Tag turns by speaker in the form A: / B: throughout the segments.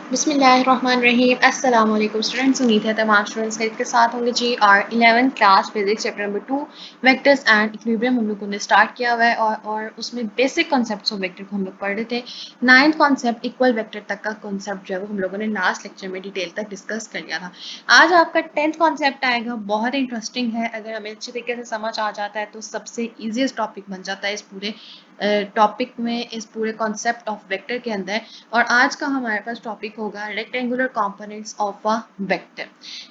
A: बिस्मिल्लाहिर्रहमानिर्रहीम। अस्सलाम वालेकुम स्टूडेंट्स, उम्मीद है तमाम स्टूडेंट्स खैरियत के साथ होंगे जी। और 11th class physics chapter number 2 vectors and equilibrium हम लोगों ने स्टार्ट किया हुआ है और उसमें बेसिक कॉन्सेप्ट्स ऑफ वेक्टर को हम लोग पढ़ रहे थे। 9th कॉन्सेप्ट इक्वल वेक्टर तक का कॉन्सेप्ट जो है वो हम लोगों ने लास्ट लेक्चर में डिटेल तक डिस्कस कर लिया था। आज आपका 10th कॉन्सेप्ट आएगा, बहुत इंटरेस्टिंग है। अगर हमें अच्छे तरीके से समझ आ जाता है तो सबसे ईजीएस्ट टॉपिक बन जाता है इस पूरे टॉपिक में, इस पूरे कॉन्सेप्ट ऑफ वेक्टर के अंदर। और आज का हमारे पास टॉपिक होगा rectangular components of a vector.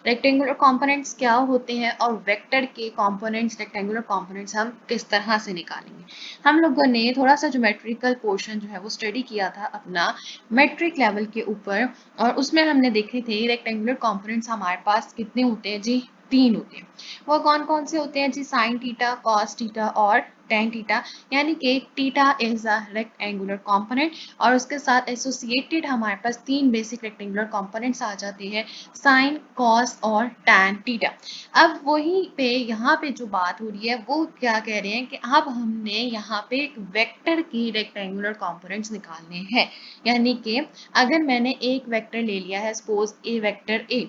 A: Rectangular components क्या होते हैं और वेक्टर के कंपोनेंट्स, रेक्टेंगुलर कंपोनेंट्स हम किस तरह से निकालेंगे। हम लोगों ने थोड़ा सा ज्योमेट्रिकल पोर्शन जो है वो स्टडी किया था अपना मेट्रिक लेवल के ऊपर, और उसमें हमने देखे थे रेक्टेंगुलर कंपोनेंट्स हमारे पास कितने होते हैं जी, 3 होते हैं। वो कौन कौन से होते हैं जी? साइन थीटा, कॉस थीटा और टेन थीटा। यानी कि theta is a rectangular component और उसके साथ एसोसिएटेड हमारे पास 3 बेसिक रेक्टेंगुलर कंपोनेंट्स आ जाते हैं, साइन, कॉस और टैन थीटा। अब वहीं पे यहाँ पे जो बात हो रही है वो क्या कह रहे हैं कि अब हमने यहाँ पे एक वेक्टर की रेक्टेंगुलर कंपोनेंट्स निकालने हैं। यानी कि अगर मैंने एक वेक्टर ले लिया है, सपोज ए वेक्टर ए।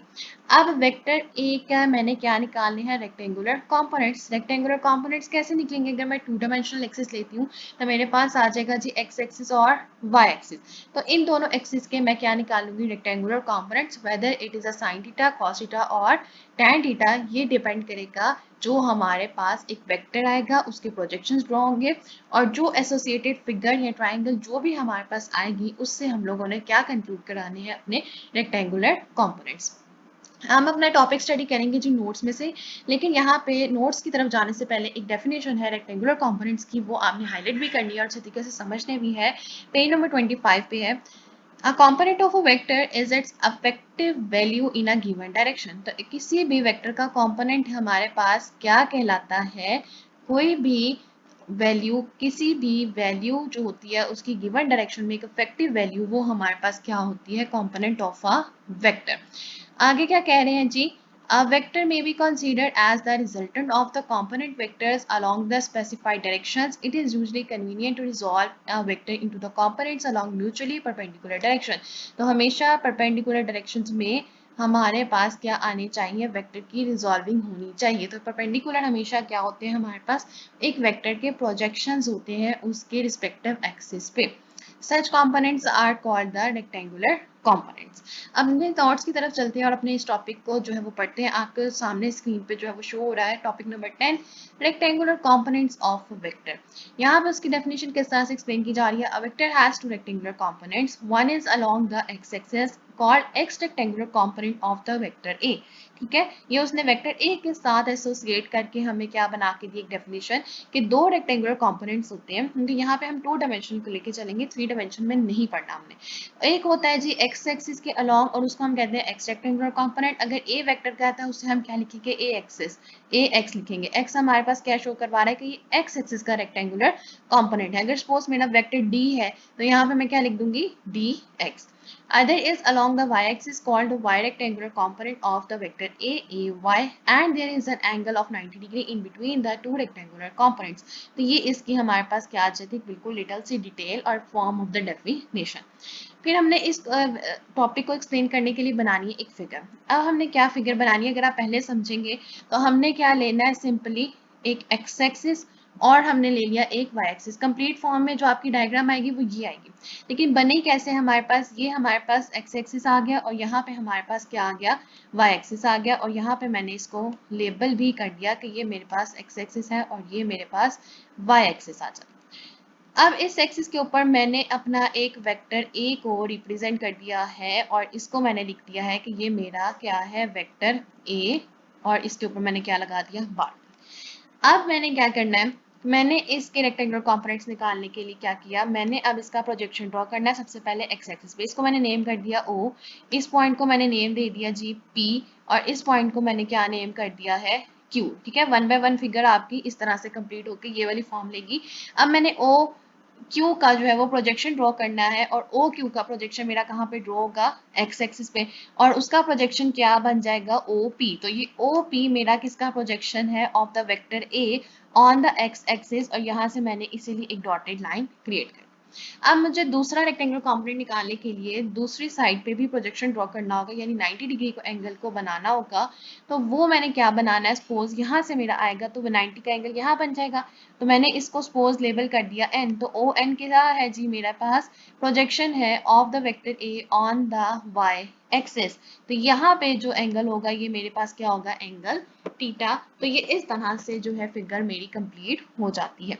A: अब वेक्टर ए का मैंने क्या निकालने हैं? Rectangular components. रेक्टेंगुलर कंपोनेंट्स कैसे निकलेंगे? अगर मैं 2 डायमेंशनल एक्सिस लेती हूँ तो मेरे पास आ जाएगा जी एक्स एक्सिस और वाई एक्सिस। तो इन दोनों एक्सिस के मैं क्या निकालूंगी? Rectangular components, whether it is a sine theta, cos theta और टैन थीटा। ये डिपेंड करेगा जो हमारे पास एक वेक्टर आएगा उसके प्रोजेक्शंस ड्रॉ होंगे, और जो एसोसिएटेड फिगर या ट्राइंगल जो भी हमारे पास आएगी उससे हम लोगों ने क्या कंक्लूड कराने हैं? अपने रेक्टेंगुलर कंपोनेंट्स। हम अपना टॉपिक स्टडी करेंगे जी नोट्स में से, लेकिन यहाँ पे नोट्स की तरफ जाने से पहले एक डेफिनेशन है रेक्टेंगुलर कंपोनेंट्स की, वो आपने हाईलाइट भी करनी है और अच्छे तरीके से समझने भी है। पेज नंबर 25 पे है। A component of a vector is its effective value in a given direction। तो किसी भी वेक्टर का कंपोनेंट हमारे पास क्या कहलाता है? कोई भी वैल्यू, किसी भी वैल्यू जो होती है उसकी गिवन डायरेक्शन में एक इफेक्टिव वैल्यू, वो हमारे पास क्या होती है? Component of a vector. आगे क्या कह रहे हैं जी? A vector may be considered as the resultant of the component vectors along the specified directions. It is usually convenient to resolve a vector into the components along mutually perpendicular direction। तो हमेशा perpendicular directions में हमारे पास क्या आने चाहिए? Vector की resolving होनी चाहिए। तो परपेंडिकुलर हमेशा क्या होते हैं? हमारे पास एक वेक्टर के प्रोजेक्शंस होते हैं उसके रिस्पेक्टिव एक्सिस पे। Such components are called the rectangular components। अब अपने थॉट्स की तरफ चलते हैं और अपने इस टॉपिक को जो है वो पढ़ते हैं। आपके सामने स्क्रीन पे जो है वो शो हो रहा है topic number 10, rectangular components of vector. यहाँ पर उसकी डेफिनेशन किस तरह से एक्सप्लेन की जा रही है? A vector has two rectangular components, one is along the X axis called x rectangular component of the vector A. ठीक है, ये उसने वेक्टर ए के साथ एसोसिएट करके हमें क्या बना के दी? एक डेफिनेशन कि 2 रेक्टेंगुलर कंपोनेंट्स होते हैं, क्योंकि यहाँ पे हम 2 डायमेंशन को लेके चलेंगे, 3 डायमेंशन में नहीं पढ़ना हमने। एक होता है जी एक्स एक्सिस के अलोंग और उसको हम कहते हैं एक्स रेक्टेंगुलर कंपोनेंट। अगर ए वेक्टर कहता है उससे हम क्या लिखेंगे? ए एक्सिस, ए एक्स लिखेंगे। एक्स हमारे पास क्या शो करवा रहा है कि ये एक्स एक्सिस का रेक्टेंगुलर कंपोनेंट है। अगर सपोज मेरा वेक्टर डी है तो यहाँ पे मैं क्या लिख दूंगी? D x. Other is along the y-axis called the y-rectangular component of the vector a, y, and there is an angle of 90 degree in between the two rectangular components। तो ये इसकी हमारे पास क्या आ जाती है? बिल्कुल लिटिल सी डिटेल और form of the definition. फिर हमने इस टॉपिक को एक्सप्लेन करने के लिए बनानी है एक फिगर। अब हमने क्या फिगर बनानी है अगर आप पहले समझेंगे तो हमने क्या लेना है? सिंपली एक एक्स एक्सिस और हमने ले लिया एक वाई एक्सिस। कंप्लीट फॉर्म में जो आपकी डायग्राम आएगी वो ये आएगी, लेकिन बने कैसे? हमारे पास ये हमारे पास एक्स एक्सिस आ गया और यहाँ पे हमारे पास क्या आ गया? वाई एक्सिस आ गया, और यहाँ पे मैंने इसको लेबल भी कर दिया कि ये मेरे पास एक्स एक्सिस है और ये मेरे पास वाई एक्सिस आ जाता है। अब इस एक्सिस के ऊपर मैंने अपना एक वेक्टर ए को रिप्रेजेंट कर दिया है और इसको मैंने लिख दिया है कि ये मेरा क्या है? वेक्टर ए, और इसके ऊपर मैंने क्या लगा दिया? बार। अब मैंने क्या करना है? मैंने इसके रेक्टेंगुलर कंपोनेंट्स निकालने के लिए क्या किया? मैंने अब इसका प्रोजेक्शन ड्रॉ करना है। सबसे पहले एक्स एक्सिस पे इसको मैंने नेम कर दिया ओ, इस पॉइंट को मैंने नेम दे दिया जी पी, और इस पॉइंट को मैंने क्या नेम कर दिया है? क्यू। ठीक है, 1 बाय 1 फिगर आपकी इस तरह से कंप्लीट होकर ये वाली फॉर्म लेगी। अब मैंने ओ क्यू का जो है वो प्रोजेक्शन ड्रॉ करना है, और ओ क्यू का प्रोजेक्शन मेरा कहाँ पे ड्रॉ होगा? एक्स एक्सिस पे, और उसका प्रोजेक्शन क्या बन जाएगा? O P. तो ये ओ पी मेरा किसका प्रोजेक्शन है? Of the vector A on the X axis, और यहाँ से मैंने इसीलिए एक डॉटेड लाइन क्रिएट कर। अब मुझे दूसरा रेक्टेंगुलर कंपोनेंट निकालने के लिए दूसरी साइड पे भी प्रोजेक्शन ड्रॉ करना होगा, यानी 90 डिग्री को एंगल को बनाना होगा। तो वो मैंने क्या बनाना है, सपोज यहाँ से मेरा आएगा तो वो 90 का एंगल यहाँ बन जाएगा। तो मैंने इसको सपोज लेबल कर दिया n, तो ओ एन क्या है जी, मेरे पास प्रोजेक्शन है of the vector A on the Y axis. तो यहाँ पे जो एंगल होगा ये मेरे पास क्या होगा, एंगल थीटा। तो ये इस तरह से जो है फिगर मेरी कंप्लीट हो जाती है।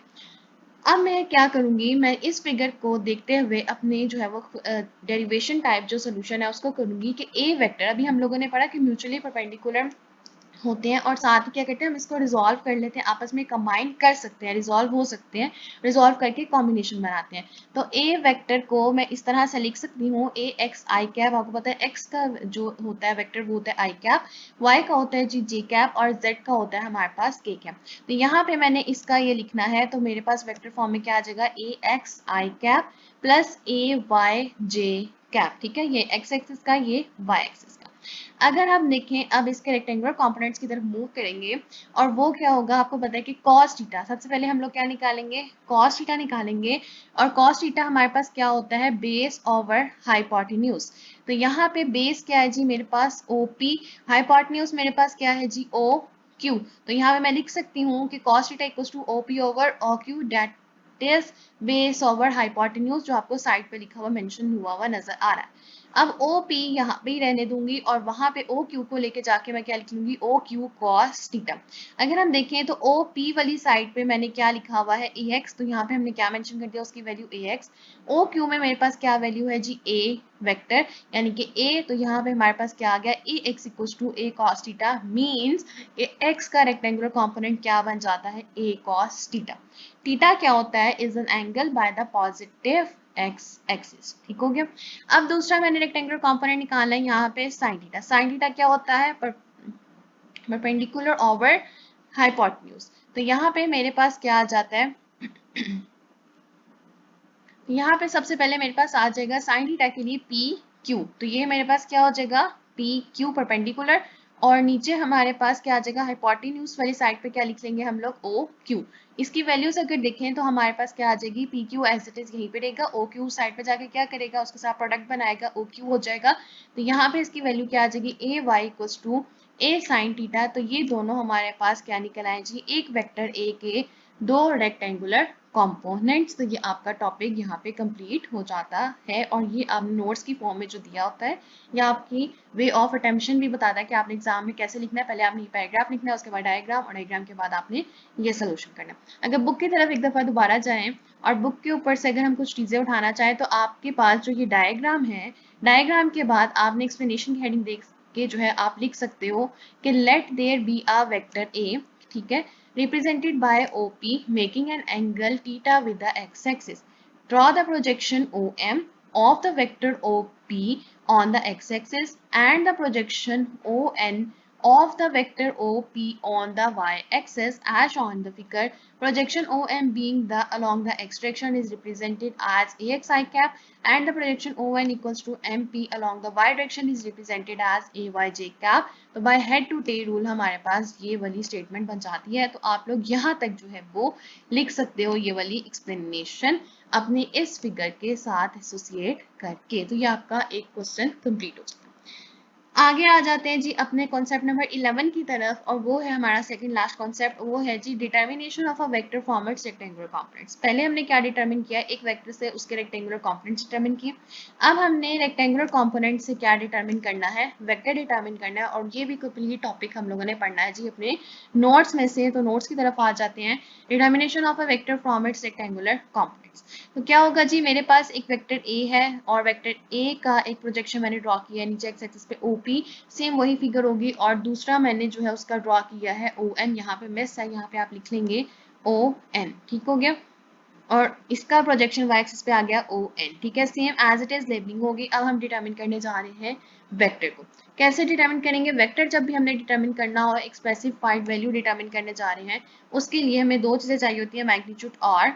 A: अब मैं क्या करूंगी, मैं इस फिगर को देखते हुए अपने जो है वो डेरिवेशन टाइप जो सोल्यूशन है उसको करूंगी कि ए वेक्टर, अभी हम लोगों ने पढ़ा कि म्यूचुअली परपेंडिकुलर होते हैं और साथ ही क्या कहते हैं, हम इसको रिजॉल्व कर लेते हैं, आपस में कंबाइन कर सकते हैं, रिजॉल्व हो सकते हैं, रिजॉल्व करके कॉम्बिनेशन बनाते हैं। तो ए वेक्टर को मैं इस तरह से लिख सकती हूँ, ए एक्स आई कैप, आपको पता है एक्स का जो होता है वेक्टर वो होता है आई कैप, वाई का होता है जी जे कैप, और जेड का होता है हमारे पास के कैप। तो यहाँ पे मैंने इसका ये लिखना है, तो मेरे पास वेक्टर फॉर्म में क्या आ जाएगा, ए एक्स आई कैप प्लस ए वाई जे कैप। ठीक है, ये एक्स एक्सिस का, ये वाई एक्सिस का। अगर हम देखें अब इसके रेक्टेंगुलर कंपोनेंट्स की तरफ मूव करेंगे, और वो क्या होगा, आपको पता है कि cos थीटा, सबसे पहले हम लोग क्या निकालेंगे, cos थीटा निकालेंगे। और cos थीटा हमारे पास क्या होता है, बेस ओवर हाइपोटेन्यूज। तो यहाँ पे बेस क्या है जी, मेरे पास OP, हाइपोटेन्यूज मेरे पास क्या है जी, OQ। तो यहाँ पे मैं लिख सकती हूँ कि cos theta equals to OP over OQ, that is base over hypotenuse, जो आपको साइड पे लिखा हुआ मेंशन हुआ नजर आ रहा है। अब OP यहाँ पे ही रहने दूंगी, और वहां पे OQ को लेके जाके मैं क्या लिख लूंगी, OQ cos थीटा। अगर हम देखें तो OP वाली साइड पे मैंने क्या लिखा हुआ है, AX, तो यहाँ पे हमने क्या मेंशन कर दिया, उसकी वैल्यू AX। OQ में मेरे पास क्या वैल्यू है जी, A वेक्टर, यानी कि A, तो यहाँ पे हमारे पास क्या आ गया, AX equals to A cos theta, means X का रेक्टेंगुलर कॉम्पोनेंट क्या बन जाता है, A cos थीटा। थीटा क्या होता है, is an angle by the positive x axis. ठीक हो गया। अब दूसरा मैंने रेक्टेंगुलर कंपोनेंट निकाला है यहाँ पे sin थीटा। sin थीटा क्या होता है, परपेंडिकुलर ओवर हाइपोटेन्यूज। तो यहाँ पे मेरे पास क्या आ जाता है, यहाँ पे सबसे पहले मेरे पास आ जाएगा sin थीटा के लिए पी क्यू। तो ये मेरे पास क्या हो जाएगा, पी क्यू परपेंडिकुलर, और नीचे हमारे पास क्या आ जाएगा, हाइपोटेन्यूज वाली साइड पे क्या लिख लेंगे हम लोग, ओ क्यू। इसकी वैल्यूज अगर देखें तो हमारे पास क्या आ जाएगी, P Q as it is यहीं पे रहेगा, ओ क्यू साइड पे जाके क्या करेगा, उसके साथ प्रोडक्ट बनाएगा, ओ क्यू हो जाएगा। तो यहाँ पे इसकी वैल्यू क्या आ जाएगी, a y equals to a sine theta. तो ये दोनों हमारे पास क्या निकल आए जी, एक वेक्टर ए के दो रेक्टेंगुलर कंपोनेंट्स। तो ये आपका टॉपिक यहाँ पे कंप्लीट हो जाता है, और ये आप नोट्स की फॉर्म में जो दिया होता है, या आपकी वे ऑफ अटेम्पशन भी बताता है कि आपने एग्जाम में कैसे लिखना है। पहले आपने पैराग्राफ लिखना है, उसके बाद डायग्राम, और डायग्राम के बाद आपने ये सोल्यूशन करना है। अगर बुक की तरफ एक दफा दोबारा जाएं और बुक के ऊपर से अगर हम कुछ चीजें उठाना चाहें, तो आपके पास जो ये डायग्राम है, डायग्राम के बाद आपने एक्सप्लेनेशन की हेडिंग देख के जो है आप लिख सकते हो कि let there be a vector A, ठीक है, represented by OP making an angle theta with the x-axis. Draw the projection OM of the vector OP on the x-axis and the projection ON of the vector OP on the y-axis as shown in the figure. Projection OM being the along the x direction is represented as AXI cap, and the projection ON equals to MP along the y direction is represented as AYJ cap. तो by head to tail rule हमारे पास ये वाली statement बन जाती है। तो आप लोग यहाँ तक जो है वो लिख सकते हो, ये वाली एक्सप्लेनेशन अपने इस फिगर के साथ एसोसिएट करके। तो ये आपका एक क्वेश्चन कंप्लीट हो जाता है। आगे आ जाते हैं जी अपने कॉन्सेप्ट नंबर 11 की तरफ, और वो है हमारा सेकंड लास्ट कॉन्सेप्ट, वो है जी determination of a vector form its rectangular components. पहले हमने क्या डिटरमिन किया, एक वेक्टर से उसके रेक्टेंगुलर कंपोनेंट्स डिटरमिन किए। अब हमने रेक्टेंगुलर कंपोनेंट से क्या डिटरमिन करना है, वेक्टर डिटरमिन करना है, और ये भी कंप्लीट टॉपिक हम लोगों ने पढ़ना है जी अपने नोट्स में से। तो नोट्स की तरफ आ जाते हैं, determination of a vector from its rectangular components. तो क्या होगा जी, मेरे पास एक वेक्टर ए है, और वेक्टर ए का एक प्रोजेक्शन मैंने ड्रॉ किया है नीचे एक्स एक्सिस पे ओपी, सेम वही फिगर होगी, और दूसरा मैंने जो है उसका ड्रॉ किया है ओ एन, यहाँ पे मिस है, यहाँ पे आप लिख लेंगे ओ एन। ठीक हो गया, और इसका प्रोजेक्शन वाई एक्सिस पे आ गया ओ एन। ठीक है, same as it is labelling होगी। अब हम डिटरमिन करने जा रहे हैं वेक्टर को। कैसे डिटरमिन करेंगे वेक्टर, जब भी हमने डिटरमिन करना हो, एक स्पेसिफाइड वैल्यू डिटरमिन करने जा रहे हैं, उसके लिए हमें दो चीजें चाहिए होती है, मैग्नीट्यूड और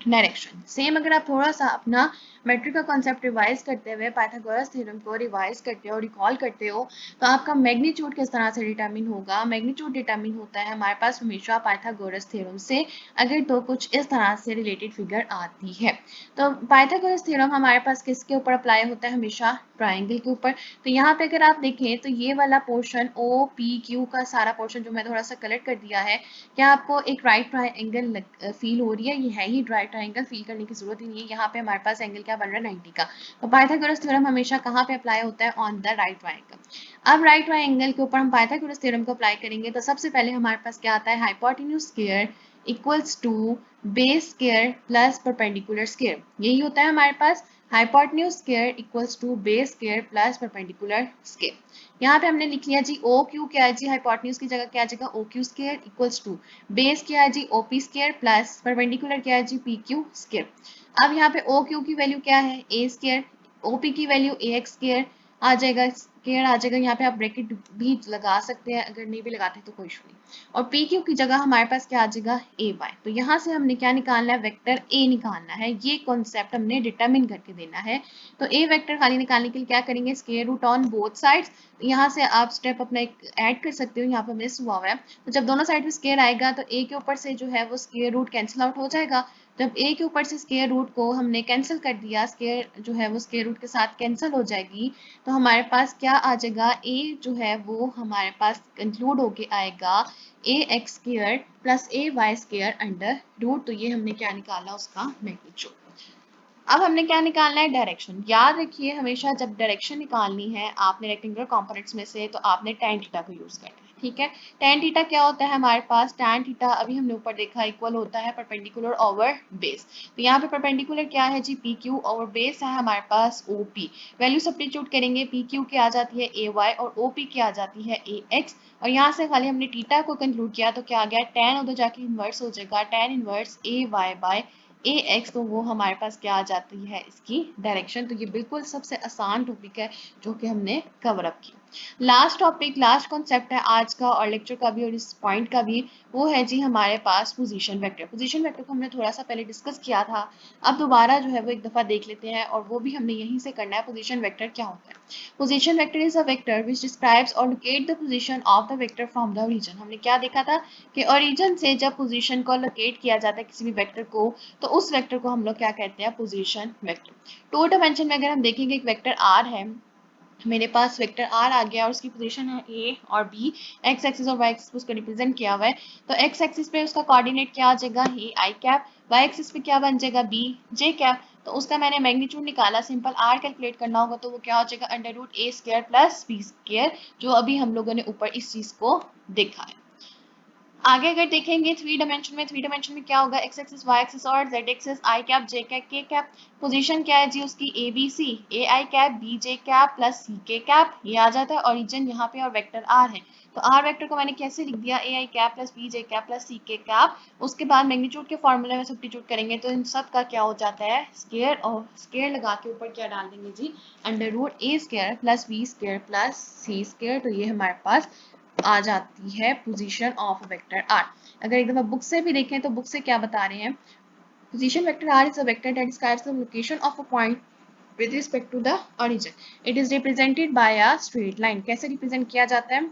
A: डायरेक्शन सेम। अगर आप थोड़ा सा अपना मेट्रिक का कॉन्सेप्ट रिवाइज करते हुए पाइथागोरस थ्योरम को रिवाइज करते हो, रिकॉल करते हो, तो आपका मैग्नीट्यूड किस तरह से डिटरमिन होगा। मैग्नीट्यूड डिटरमिन होता है हमारे पास हमेशा पाइथागोरस थ्योरम से, अगर तो कुछ इस तरह से रिलेटेड फिगर आती है। तो पाइथागोरस थ्योरम हमारे पास किसके ऊपर अप्लाई होता है, हमेशा ट्राइंगल के ऊपर। तो यहाँ पे अगर आप देखें तो ये वाला पोर्शन ओ पी क्यू का सारा पोर्शन जो मैं थोड़ा सा कलर कर दिया है, क्या आपको एक राइट ट्राइंगल फील हो रही है? ये है ही राइट ट्राइंगल, फील करने की जरूरत ही नहीं है। यहाँ पे हमारे पास एंगल क्या बन रहा है, 90 का। तो पाइथागोरस थ्योरम हमेशा कहाँ पे अप्लाई होता है, ऑन द राइट ट्राइंगल। अब राइट ट्राइंगल के ऊपर हम पाइथागोरस थ्योरम को अप्लाई करेंगे तो सबसे पहले हमारे पास क्या आता है, hypotenuse square equals to base square plus perpendicular square. यही होता है हमारे पास, hypotenuse square equals to base square plus perpendicular square. यहाँ पे हमने लिख लिया जी ओ क्यू क्या है जी, हाइपोटेन्यूज की जगह क्या आ जाएगा, O Q square equals to base क्या है जी, ओपी स्क्वायर प्लस परपेंडिकुलर क्या है जी, पी क्यू स्क्वायर। अब यहाँ पे ओ क्यू की वैल्यू क्या है, ए स्क्वायर, ओपी की वैल्यू ए एक्स स्क्वायर आ जाएगा, स्क्वायर आ जाएगा। यहाँ पे आप ब्रैकेट भी लगा सकते हैं, अगर नहीं भी लगाते तो कोई इशू नहीं। और पी क्यू की जगह हमारे पास क्या आ जाएगा, ए वाई। तो यहाँ से हमने क्या निकालना है, वेक्टर ए निकालना है। ये कॉन्सेप्ट हमने डिटरमिन करके देना है। तो ए वेक्टर खाली निकालने के लिए क्या करेंगे, square root on both sides. यहाँ से आप स्टेप अपना एक ऐड कर सकते हो, यहाँ पर मिस हुआ है। तो जब दोनों साइड में स्क्वायर आएगा तो ए के ऊपर से जो है वो स्क्वायर रूट कैंसिल आउट हो जाएगा। जब ए के ऊपर से स्क्वायर रूट को हमने कैंसिल कर दिया, स्क्वायर जो है वो स्क्वायर रूट के साथ कैंसिल हो जाएगी, तो हमारे पास क्या आ जाएगा, ए जो है वो हमारे पास कंक्लूड होके आएगा ए एक्स स्क्वायर प्लस ए वाई स्क्वायर अंडर रूट। तो ये हमने क्या निकाला, उसका मैग्नीट्यूड। अब हमने क्या निकालना है, डायरेक्शन। याद रखिए हमेशा जब डायरेक्शन निकालनी है आपने रेक्टेंगुलर कंपोनेंट्स में से, तो आपने tan थीटा को यूज करना है, ठीक है। tan थीटा क्या होता है हमारे पास, tan थीटा अभी हमने ऊपर देखा इक्वल होता है परपेंडिकुलर ओवर बेस। तो यहाँ पे परपेंडिकुलर क्या है जी, पी क्यू, और बेस है हमारे पास ओ पी। वैल्यू सब्स्टिट्यूट करेंगे, पी क्यू की आ जाती है ए वाई और ओ पी की आ जाती है ए एक्स। और यहाँ से खाली हमने थीटा को कंक्लूड किया तो क्या आ गया, tan उधर जाके इन्वर्स हो जाएगा, tan इन्वर्स ए वाई बाय ए एक्स। तो वो हमारे पास क्या आ जाती है, इसकी डायरेक्शन। तो ये बिल्कुल सबसे आसान टॉपिक है जो कि हमने कवर अप किया। लास्ट टॉपिक, लास्ट कॉन्सेप्ट है आज का और लेक्चर का भी और इस पॉइंट का भी, वो है जी हमारे पास पोजीशन वेक्टर। पोजीशन वेक्टर को हमने थोड़ा सा पहले डिस्कस किया था, अब दोबारा जो है वो एक दफा देख लेते हैं, और वो भी हमने यहीं से करना है। पोजीशन वेक्टर क्या होता है, position vector is a vector which describes और locate the position of the vector from the origin. हमने क्या देखा था कि ओरिजिन से जब पोजीशन को लोकेट किया जाता है किसी भी वेक्टर को, तो उस वेक्टर को हम लोग क्या कहते हैं, पोजीशन वेक्टर। टू डायमेंशन में अगर हम देखेंगे एक वेक्टर आर है, मेरे पास वेक्टर आर आ गया और उसकी पोजीशन है ए और बी, एक्स एक्सिस और वाई एक्सिस उसको रिप्रेजेंट किया हुआ है। तो एक्स एक्सिस पे उसका कोऑर्डिनेट क्या आ जाएगा, ए आई कैप, वाई एक्सिस पे क्या बन जाएगा, बी जे कैप। तो उसका मैंने मैग्नीट्यूड निकाला, सिंपल आर कैलकुलेट करना होगा तो वो क्या हो जाएगा, under root A square plus B square, जो अभी हम लोगों ने ऊपर इस चीज को देखा है। आगे अगर देखेंगे थ्री डायमेंशन में, थ्री डायमेंशन में क्या होगा, एक्स एक्सिस वाई एक्सिस और Z axis, I cap J cap K cap. Position क्या है जी उसकी, A B C, A I cap B J cap plus C K cap, ये आ जाता है ओरिजिन यहाँ पे, और वेक्टर आर है। तो आर वेक्टर को मैंने कैसे लिख दिया, A I cap plus B J cap plus C K cap. उसके बाद मैग्नीट्यूड के फॉर्मूले में सब्स्टिट्यूट करेंगे तो इन सब का क्या हो जाता है, स्क्वायर, और स्क्वायर लगा के ऊपर क्या डाल देंगे जी, under root A square plus B square plus C square. तो ये हमारे पास आ जाती है पोजीशन ऑफ वेक्टर आर। अगर एक दफा बुक से भी देखें तो बुक से क्या बता रहे हैं, position vector R is a vector that describes the location of a point with respect to the origin. It is represented by a straight line. कैसे रिप्रेजेंट किया जाता है,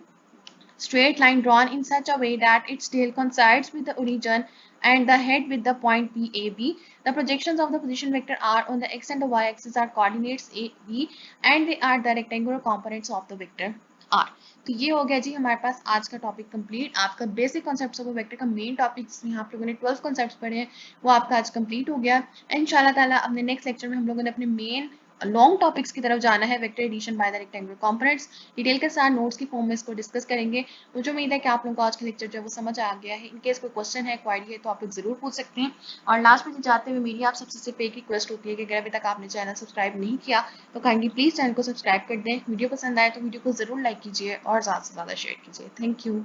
A: straight line drawn in such a way that its tail coincides with the origin and the head with the point P A B. The projections of the position vector R on the x and the y axis are coordinates A B and they are the rectangular components of the vector R. तो ये हो गया जी हमारे पास आज का topic complete. आपका basic concepts of vector का main topics यहाँ आप लोगों ने 12 कॉन्सेप्ट्स पढ़े हैं, वो आपका आज कंप्लीट हो गया। इंशाल्लाह ताला अपने नेक्स्ट लेक्चर में हम लोगों ने अपने मेन लॉन्ग टॉपिक्स की तरफ जाना है, vector addition by the rectangular components. Detail के साथ नोट्स की फॉर्म में इसको डिस्कस करेंगे। मुझे उम्मीद है कि आप लोगों को आज का लेक्चर जो है वो समझ आ गया है। इनकेस कोई क्वेश्चन है, क्वारी है, तो आप लोग जरूर पूछ सकते हैं। और लास्ट में जाते हुए मेरी आप सबसे सिर्फ एक रिक्वेस्ट होती है कि अगर अभी तक आपने चैनल सब्सक्राइब नहीं किया तो काइंडली प्लीज चैनल को सब्सक्राइब कर दें। वीडियो पसंद आए तो वीडियो को जरूर लाइक कीजिए और ज्यादा से ज्यादा शेयर कीजिए। Thank you.